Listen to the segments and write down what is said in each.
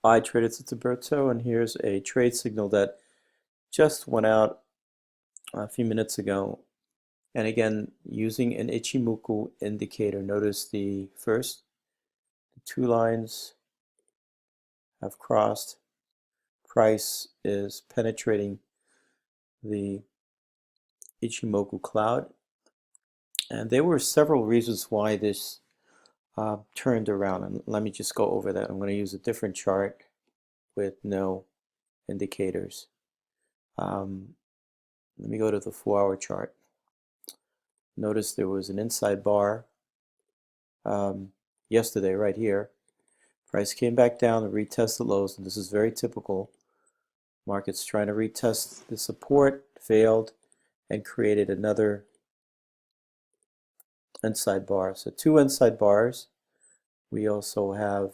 Hi traders, it's Alberto, and here's a trade signal that just went out a few minutes ago. And again, using an Ichimoku indicator, notice the two lines have crossed. Price is penetrating the Ichimoku cloud. And there were several reasons why this turned around. And let me just go over that. I'm going to use a different chart with no indicators. Let me go to the 4-hour chart. Notice there was an inside bar yesterday right here. Price came back down to retest the lows, and this is very typical. Markets trying to retest the support, failed, and created another inside bar. So two inside bars. We also have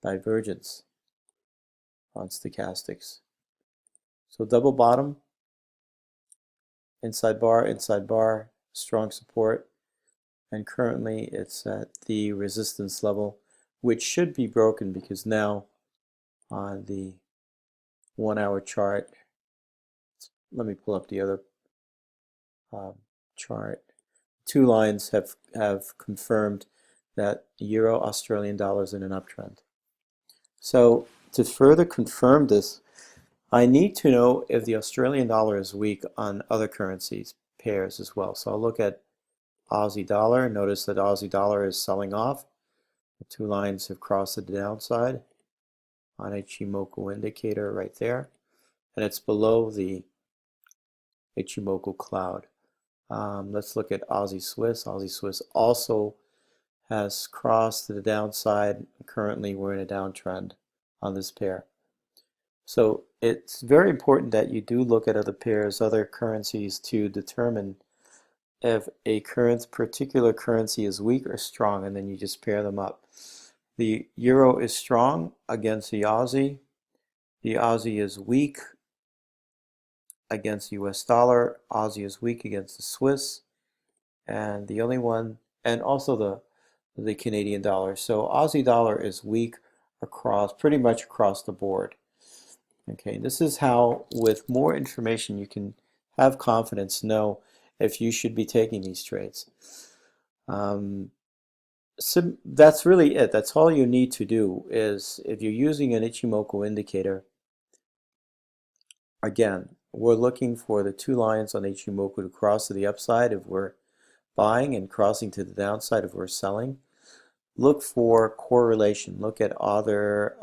divergence on stochastics. So double bottom, inside bar, strong support, and currently it's at the resistance level, which should be broken because now on the 1-hour chart, let me pull up the other chart. Two lines have confirmed that Euro Australian dollar is in an uptrend. So to further confirm this, I need to know if the Australian dollar is weak on other currencies pairs as well. So I'll look at Aussie dollar. Notice that Aussie dollar is selling off. The two lines have crossed the downside on Ichimoku indicator right there, and it's below the Ichimoku cloud. Let's look at Aussie Swiss. Aussie Swiss also has crossed to the downside. Currently, we're in a downtrend on this pair. So it's very important that you do look at other pairs, other currencies, to determine if a particular currency is weak or strong, and then you just pair them up. The euro is strong against the Aussie. The Aussie is weak against the US dollar. Aussie is weak against the Swiss. And the only one, and also the Canadian dollar. So Aussie dollar is weak pretty much across the board. Okay, this is how, with more information, you can have confidence, know if you should be taking these trades. So that's really it. That's all you need to do is, if you're using an Ichimoku indicator, again, we're looking for the two lines on Ichimoku to cross to the upside if we're buying and crossing to the downside if we're selling. Look for correlation. Look at other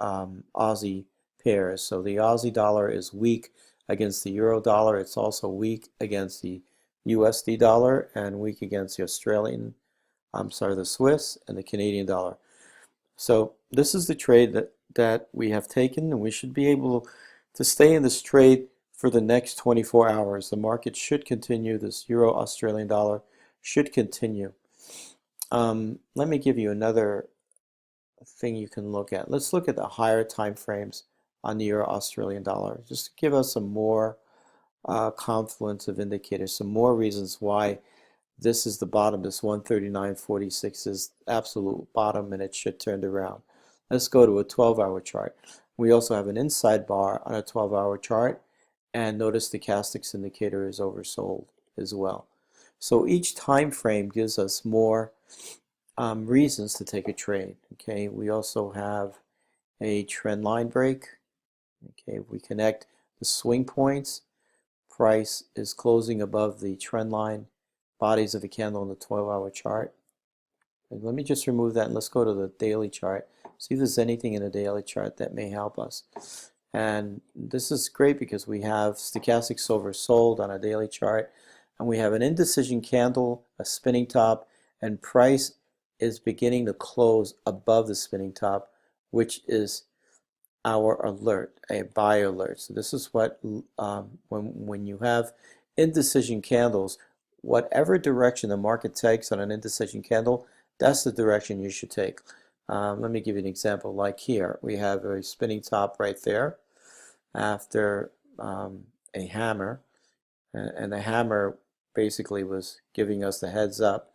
Aussie pairs. So the Aussie dollar is weak against the euro dollar. It's also weak against the USD dollar and weak against the the Swiss and the Canadian dollar. So this is the trade that we have taken, and we should be able to stay in this trade for the next 24 hours. The market should continue. This Euro Australian dollar should continue. Let me give you another thing you can look at. Let's look at the higher time frames on the Euro Australian dollar, just to give us some more confluence of indicators, some more reasons why this is the bottom. This 139.46 is absolute bottom, and it should turn around. Let's go to a 12-hour chart. We also have an inside bar on a 12-hour chart, and notice the stochastics indicator is oversold as well. So each time frame gives us more reasons to take a trade. Okay, we also have a trend line break. Okay, if we connect the swing points, price is closing above the trend line bodies of a candle in the 12-hour chart. And let me just remove that, and let's go to the daily chart. See if there's anything in the daily chart that may help us. And this is great because we have stochastics oversold on a daily chart, and we have an indecision candle, a spinning top, and price is beginning to close above the spinning top, which is our alert, a buy alert. So this is what, when you have indecision candles, whatever direction the market takes on an indecision candle, that's the direction you should take. Let me give you an example. Like here, we have a spinning top right there after a hammer, and the hammer basically was giving us the heads up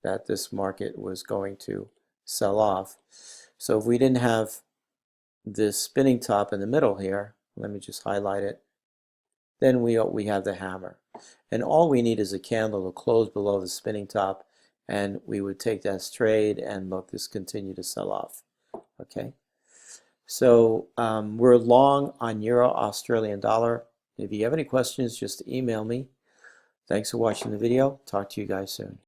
that this market was going to sell off. So if we didn't have this spinning top in the middle here, let me just highlight it, then we have the hammer. And all we need is a candle to close below the spinning top, and we would take that trade and look, this continue to sell off. Okay, so we're long on Euro Australian dollar. If you have any questions, just email me. Thanks for watching the video. Talk to you guys soon.